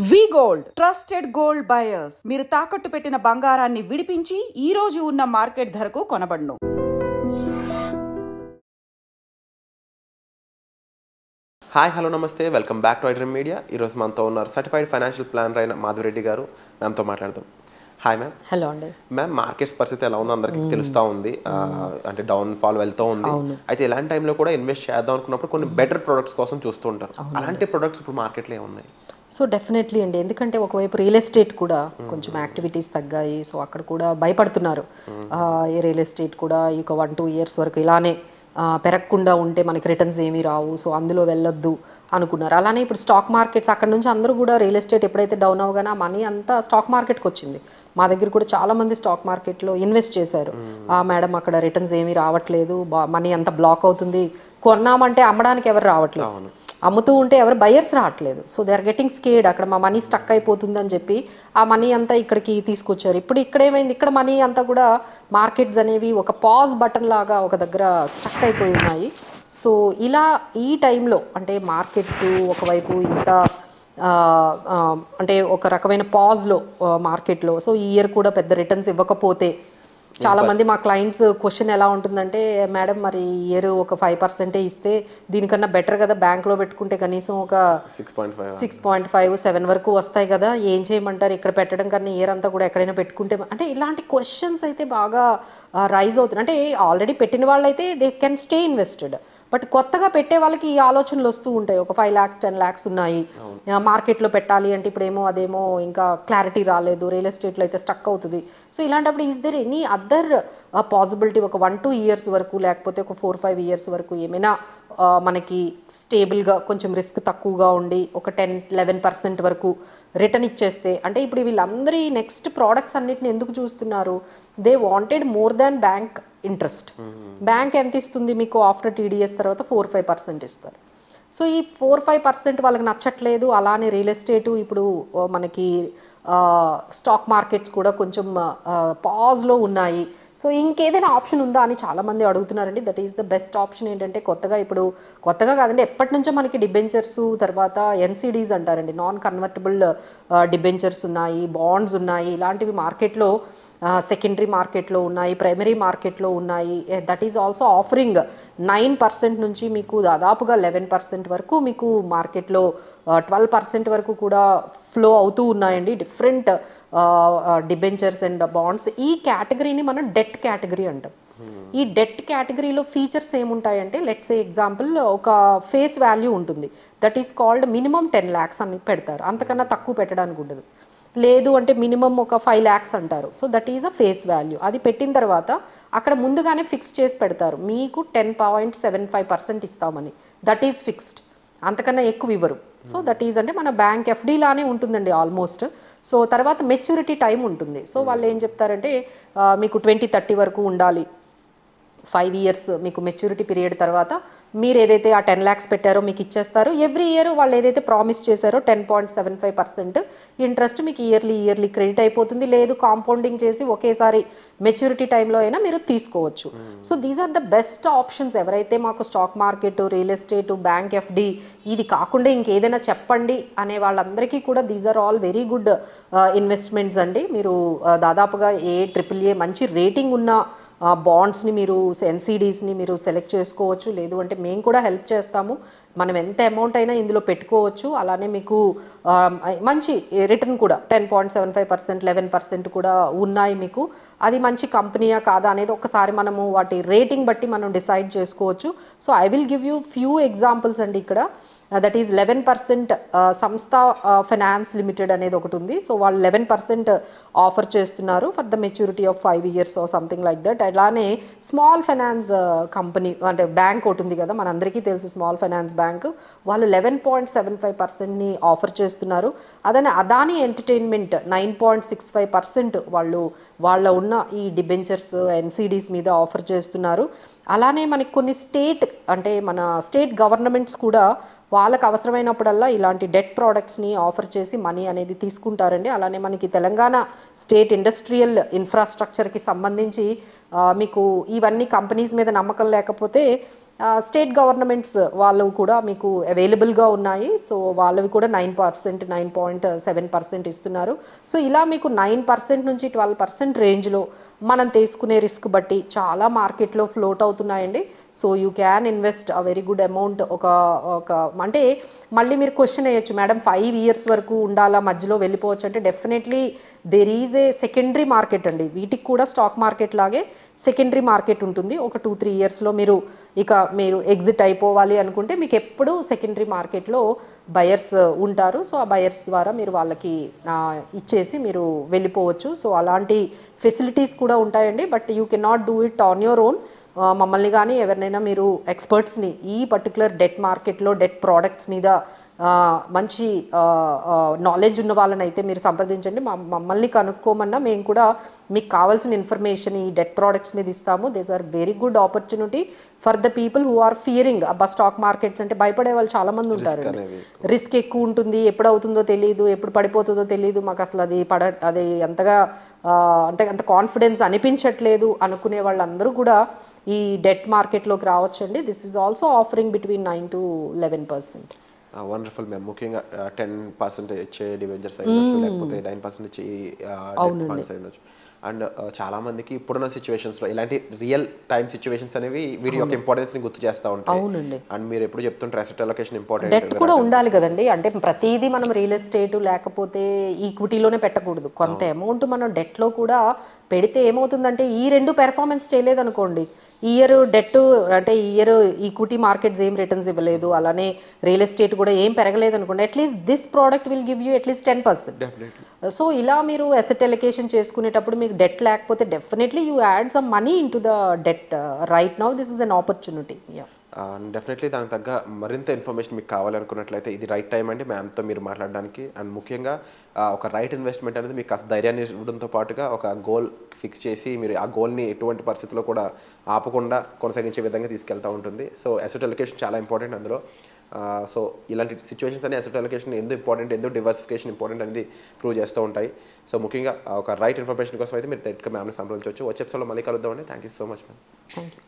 వి gold trusted gold buyers మీరు తాకట్టు పెట్టిన బంగారాన్ని విడిపించి ఈ రోజు ఉన్న మార్కెట్ ధరకు కొనబడును. హాయ్ హలో నమస్తే, welcome back to iDream media. ఈరోజు మనతో ఉన్నారు సర్టిఫైడ్ ఫైనాన్షియల్ ప్లానర్ అయిన మాధురెడ్డి గారు. మ్యామ్తో మాట్లాడదాం. Hi ma'am. హలో అండి. మ్యామ్, మార్కెట్స్ పరిస్థితి ఎలా ఉందో అందరికీ తెలుస్తూ ఉంది. అంటే డౌన్ ఫాల్ వెళ్తూ ఉంది. అయితే ఇలాంటి టైంలో కూడా ఇన్వెస్ట్ చేద్దాం అనుకున్నప్పుడు కొన్ని బెటర్ ప్రొడక్ట్స్ కోసం చూస్తూ ఉంటారు. అలాంటి ప్రొడక్ట్స్ ఇప్పుడు మార్కెట్లో ఏమున్నాయి? సో డెఫినెట్లీ అండి, ఎందుకంటే ఒకవైపు రియల్ ఎస్టేట్ కూడా కొంచెం యాక్టివిటీస్ తగ్గాయి. సో అక్కడ కూడా భయపడుతున్నారు. ఈ రియల్ ఎస్టేట్ కూడా ఇక 1-2 years వరకు ఇలానే పెరగకుండా ఉంటే మనకి రిటర్న్స్ ఏమీ రావు, సో అందులో వెళ్ళొద్దు అనుకున్నారు. అలానే ఇప్పుడు స్టాక్ మార్కెట్స్ అక్కడ నుంచి అందరూ కూడా రియల్ ఎస్టేట్ ఎప్పుడైతే డౌన్ అవగానే మనీ అంతా స్టాక్ మార్కెట్కి వచ్చింది. మా దగ్గర కూడా చాలామంది స్టాక్ మార్కెట్లో ఇన్వెస్ట్ చేశారు. మేడం అక్కడ రిటర్న్స్ ఏమీ రావట్లేదు, మనీ అంతా బ్లాక్ అవుతుంది, కొన్నామంటే అమ్మడానికి ఎవరు రావట్లేదు, అమ్ముతూ ఉంటే ఎవరు బయర్స్ రావట్లేదు. So they are getting scared, అక్కడ మా మనీ స్టక్ అయిపోతుంది అని చెప్పి ఆ మనీ అంతా ఇక్కడికి తీసుకొచ్చారు. ఇప్పుడు ఇక్కడ ఏమైంది, ఇక్కడ మనీ అంతా కూడా మార్కెట్స్ అనేవి ఒక పాజ్ బటన్ లాగా ఒక దగ్గర స్టక్ అయిపోయి ఉన్నాయి. సో ఇలా ఈ టైంలో అంటే మార్కెట్స్ ఒకవైపు ఇంత అంటే ఒక రకమైన పాజ్లో మార్కెట్లో, సో ఈ ఇయర్ కూడా పెద్ద రిటర్న్స్ ఇవ్వకపోతే చాలామంది మా క్లయింట్స్ క్వశ్చన్ ఎలా ఉంటుందంటే, మేడం మరి ఇయర్ ఒక 5% ఇస్తే దీనికన్నా బెటర్ కదా, బ్యాంక్లో పెట్టుకుంటే కనీసం ఒక 6.5-7 వరకు వస్తాయి కదా, ఏం చేయమంటారు, ఇక్కడ పెట్టడం కన్నా ఇయర్ అంతా కూడా ఎక్కడైనా పెట్టుకుంటే అంటే ఇలాంటి క్వశ్చన్స్ అయితే బాగా రైజ్ అవుతున్నాయి. అంటే ఆల్రెడీ పెట్టిన వాళ్ళైతే they can stay invested, but కొత్తగా పెట్టే వాళ్ళకి ఈ ఆలోచనలు వస్తూ ఉంటాయి. ఒక 5 lakhs 10 lakhs ఉన్నాయి మార్కెట్లో పెట్టాలి అంటే ఇప్పుడేమో అదేమో ఇంకా క్లారిటీ రాలేదు, రియల్ ఎస్టేట్లో అయితే స్టక్ అవుతుంది. సో ఇలాంటప్పుడు is there any other possibility ఒక 1-2 years వరకు లేకపోతే ఒక 4-5 years వరకు ఏమైనా మనకి స్టేబుల్గా కొంచెం రిస్క్ తక్కువగా ఉండి ఒక 10-11% వరకు రిటర్న్ ఇచ్చేస్తే, అంటే ఇప్పుడు వీళ్ళందరి నెక్స్ట్ ప్రోడక్ట్స్ అన్నిటిని ఎందుకు చూస్తున్నారు, they wanted more than bank interest. Bank ఎంత ఇస్తుంది మీకు ఆఫ్టర్ TDS తర్వాత 4-5% ఇస్తారు. సో ఈ 4-5% వాళ్ళకి నచ్చట్లేదు. అలానే రియల్ ఎస్టేటు ఇప్పుడు మనకి స్టాక్ మార్కెట్స్ కూడా కొంచెం పాజ్లో ఉన్నాయి. సో ఇంకేదైనా ఆప్షన్ ఉందా అని చాలామంది అడుగుతున్నారండి. That is the best option. ఏంటంటే కొత్తగా కాదండి, ఎప్పటి నుంచో మనకి డిబెంచర్స్ తర్వాత NCDs అంటారండి, నాన్ కన్వర్టబుల్ డిబెంచర్స్ ఉన్నాయి, బాండ్స్ ఉన్నాయి. ఇలాంటివి మార్కెట్లో సెకండరీ మార్కెట్లో ఉన్నాయి, ప్రైమరీ మార్కెట్లో ఉన్నాయి. దట్ ఈజ్ ఆల్సో ఆఫరింగ్ 9% నుంచి మీకు దాదాపుగా 11% వరకు మీకు మార్కెట్లో 12% వరకు కూడా ఫ్లో అవుతూ ఉన్నాయండి డిఫరెంట్ డిబెంచర్స్ అండ్ బాండ్స్. ఈ కేటగిరీని మనం డెట్ కేటగిరీ అంటాం. ఈ డెట్ కేటగిరీలో ఫీచర్స్ ఏముంటాయంటే, లెట్స్ సే ఎగ్జాంపుల్ ఒక ఫేస్ వాల్యూ ఉంటుంది, that is called minimum 10 lakhs అని పెడతారు, అంతకన్నా తక్కువ పెట్టడానికి ఉండదు. లేదు అంటే మినిమం ఒక 5 lakhs అంటారు. So that is a face value. అది పెట్టిన తర్వాత అక్కడ ముందుగానే ఫిక్స్ చేసి పెడతారు, మీకు 10.75% ఇస్తామని. దట్ ఈజ్ ఫిక్స్డ్, అంతకన్నా ఎక్కువ ఇవ్వరు. సో దట్ ఈజ్ అంటే మన బ్యాంక్ FD లానే ఉంటుందండి ఆల్మోస్ట్. సో తర్వాత మెచ్యూరిటీ టైం ఉంటుంది. సో వాళ్ళు ఏం చెప్తారంటే మీకు 2030 వరకు ఉండాలి, 5 years మీకు మెచ్యూరిటీ పీరియడ్ తర్వాత మీరు ఏదైతే ఆ 10 lakhs పెట్టారో మీకు ఇచ్చేస్తారు. ఎవ్రీ ఇయర్ వాళ్ళు ఏదైతే ప్రామిస్ చేశారో 10.75% ఇంట్రెస్ట్ మీకు ఇయర్లీ క్రెడిట్ అయిపోతుంది. లేదు కాంపౌండింగ్ చేసి ఒకేసారి మెచ్యూరిటీ టైంలో అయినా మీరు తీసుకోవచ్చు. So these are the best options. ఎవరైతే మాకు stock market, real estate, bank FD ఇది కాకుండా ఇంకేదైనా చెప్పండి అనే వాళ్ళందరికీ కూడా these are all very good investments అండి. మీరు దాదాపుగా AAA మంచి రేటింగ్ ఉన్న బాండ్స్ని మీరు NCDsని మీరు సెలెక్ట్ చేసుకోవచ్చు. లేదు అంటే మేము కూడా హెల్ప్ చేస్తాము, మనం ఎంత అమౌంట్ అయినా ఇందులో పెట్టుకోవచ్చు. అలానే మీకు మంచి రిటర్న్ కూడా 10.75% 11% కూడా ఉన్నాయి మీకు. అది మంచి కంపెనీయా కాదా అనేది ఒకసారి మనము వాటి రేటింగ్ బట్టి మనం డిసైడ్ చేసుకోవచ్చు. So I will give you few examples అండి ఇక్కడ. దట్ ఈజ్ 11% సంస్థ ఫైనాన్స్ లిమిటెడ్ అనేది ఒకటి ఉంది. సో వాళ్ళు 11% ఆఫర్ చేస్తున్నారు for the maturity of 5 years or something like that. అలానే స్మాల్ ఫైనాన్స్ కంపెనీ అంటే బ్యాంక్ ఒకటి ఉంది కదా, మనందరికీ తెలుసు స్మాల్ ఫైనాన్స్ బ్యాంక్, వాళ్ళు 11.75%ని ఆఫర్ చేస్తున్నారు. అదాని ఎంటర్టైన్మెంట్ 9.65% వాళ్ళ ఉన్న ఈ డిబెంచర్స్ NCDs మీద ఆఫర్ చేస్తున్నారు. అలానే మనకి కొన్ని మన స్టేట్ గవర్నమెంట్స్ కూడా వాళ్ళకి అవసరమైనప్పుడల్లా ఇలాంటి డెట్ ప్రోడక్ట్స్ని ఆఫర్ చేసి మనీ అనేది తీసుకుంటారండి. అలానే మనకి తెలంగాణ స్టేట్ ఇండస్ట్రియల్ ఇన్ఫ్రాస్ట్రక్చర్కి సంబంధించి మీకు ఇవన్నీ కంపెనీస్ మీద నమ్మకం లేకపోతే స్టేట్ గవర్నమెంట్స్ వాళ్ళు కూడా మీకు అవైలబుల్గా ఉన్నాయి. సో వాళ్ళవి కూడా 9%, 9.7% ఇస్తున్నారు. సో ఇలా మీకు 9% నుంచి 12% రేంజ్లో మనం తీసుకునే రిస్క్ బట్టి చాలా మార్కెట్లో ఫ్లోట్ అవుతున్నాయండి. So you can invest a very good amount. ఒక అంటే మళ్ళీ మీరు క్వశ్చన్ వేయచ్చు, మేడం 5 years వరకు ఉండాలా, మధ్యలో వెళ్ళిపోవచ్చు అంటే definitely there is a secondary market అండి. వీటికి కూడా స్టాక్ మార్కెట్ లాగే సెకండరీ మార్కెట్ ఉంటుంది. ఒక 2-3 yearsలో మీరు ఎగ్జిట్ అయిపోవాలి అనుకుంటే మీకు ఎప్పుడు సెకండరీ మార్కెట్లో బయర్స్ ఉంటారు. సో ఆ బయర్స్ ద్వారా మీరు వాళ్ళకి ఇచ్చేసి మీరు వెళ్ళిపోవచ్చు. సో అలాంటి ఫెసిలిటీస్ కూడా ఉంటాయండి. But you can not do it on your own. మమ్మల్ని కానీ ఎవరినైనా మీరు ఎక్స్పర్ట్స్ని ఈ పర్టికులర్ డెట్ మార్కెట్లో డెట్ ప్రోడక్ట్స్ మీద మంచి నాలెడ్జ్ ఉన్న వాళ్ళని అయితే మీరు సంప్రదించండి. మమ్మల్ని కనుక్కోమన్నా మేము కూడా మీకు కావాల్సిన ఇన్ఫర్మేషన్ ఈ డెట్ ప్రోడక్ట్స్ మీద ఇస్తాము. These are very good opportunity for the people who are fearing. అబ్బా స్టాక్ మార్కెట్స్ అంటే భయపడే వాళ్ళు చాలామంది ఉంటారు. రిస్క్ ఎక్కువ ఉంటుంది, ఎప్పుడు అవుతుందో తెలియదు, ఎప్పుడు పడిపోతుందో తెలియదు, మాకు అసలు అది అంతగా అంటే అంత కాన్ఫిడెన్స్ అనిపించట్లేదు అనుకునే వాళ్ళందరూ కూడా ఈ డెట్ మార్కెట్లోకి రావచ్చండి. This is also offering between 9 to 11%. Wonderful ma'am. ముఖ్యంగా 10% ఇచ్చే డిబెంచర్స్ అయ్యొచ్చు, లేకపోతే 9% ఇచ్చే ఫండ్స్ అయ్యొచ్చు. అండ్ చాలా మందికి ఇప్పుడున్న సిచ్యువేషన్స్లో ఇలాంటి రియల్ టైమ్ సిచ్యువేషన్స్ అనేవి వీటి యొక్క ఇంపార్టెన్స్ ని గుర్తు చేస్తూ ఉంటాయి. అండ్ మీరు ఎప్పుడు చెప్తుంటారు అసెట్ అలొకేషన్ ఇంపార్టెంట్, డెట్ కూడా ఉండాలి కదండి. అంటే ప్రతిదీ మనం రియల్ ఎస్టేట్ లేకపోతే ఈక్విటీలోనే పెట్టకూడదు. కొంత అమౌంట్ మనం డెట్లో కూడా పెడితే ఏమవుతుందంటే ఈ రెండు పెర్ఫార్మెన్స్ చేయలేదు అనుకోండి, ఈ ఇయర్ డెట్ అంటే ఈ ఇయర్ ఈక్విటీ మార్కెట్స్ ఏం రిటర్న్స్ ఇవ్వలేదు, అలానే రియల్ ఎస్టేట్ కూడా ఏం పెరగలేదు అనుకోండి, at least this product will give you at least 10%. So ఇలా మీరు అసెట్ అలొకేషన్ చేసుకునేటప్పుడు మీకు డెట్ లేకపోతే definitely you add some money in to the debt right now. This is an opportunity. Definitely దానికి తగ్గ మరింత ఇన్ఫర్మేషన్ మీకు కావాలనుకున్నట్లయితే ఇది రైట్ టైం అండి మ్యామ్తో మీరు మాట్లాడడానికి. అండ్ ముఖ్యంగా ఒక రైట్ ఇన్వెస్ట్మెంట్ అనేది మీకు కాస్త ధైర్యాన్ని ఇవ్వడంతో పాటుగా ఒక గోల్ ఫిక్స్ చేసి మీరు ఆ గోల్ని ఎటువంటి పరిస్థితుల్లో కూడా ఆపకుండా కొనసాగించే విధంగా తీసుకెళ్తూ ఉంటుంది. సో అసెట్ అలొకేషన్ చాలా ఇంపార్టెంట్ అందులో. సో ఇలాంటి సిచ్యువేషన్స్ అనే అసెట్ అలొకేషన్ ఎందుకు ఇంపార్టెంట్, ఎందుకు డివర్సిఫికేషన్ ఇంపార్టెంట్ అనేది ప్రూవ్ చేస్తూ ఉంటాయి. సో ముఖ్యంగా ఒక రైట్ ఇన్ఫర్మేషన్ కోసం అయితే మీరు డైరెక్ట్గా మ్యామ్ని సంప్రదించవచ్చు. వచ్చే ఎపిసోడ్లో మళ్ళీ కలుద్దామండి. Thank you so much ma'am. Thank you.